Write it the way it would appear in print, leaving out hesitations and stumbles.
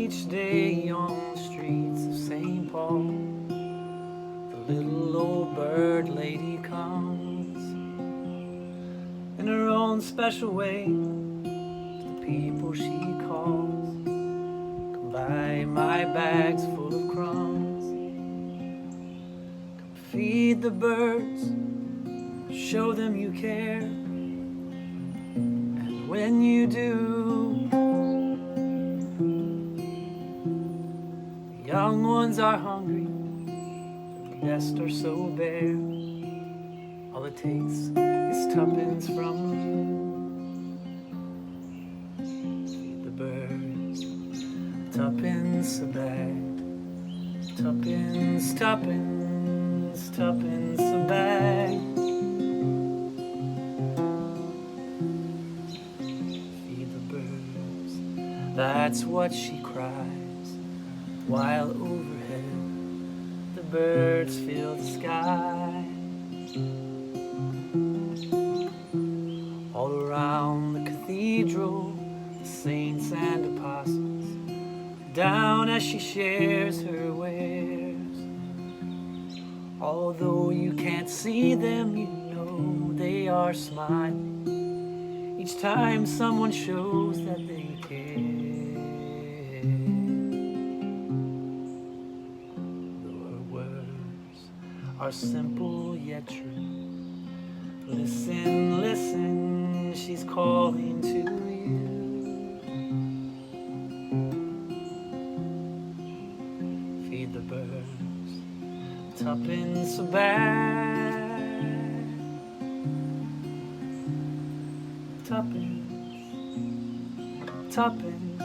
each day on the streets of St. Paul, the little old bird lady comes in her own special way to the people she calls. Come buy my bags full of crumbs, come feed the birds, show them you care. And when you do, the young ones are hungry, the rest are so bare. All it takes is tuppence from you. Feed the birds, tuppence a bag, tuppence, tuppence, tuppence a bag. Feed the birds, that's what she cries, while overhead the birds fill the sky. All around the cathedral, the saints and apostles down as she shares her wares. Although you can't see them, you know they are smiling each time someone shows that they care. Though her words are simple yet true, listen, listen, she's calling to you. Feed the birds, tuppence a bag, tuppence, tuppence,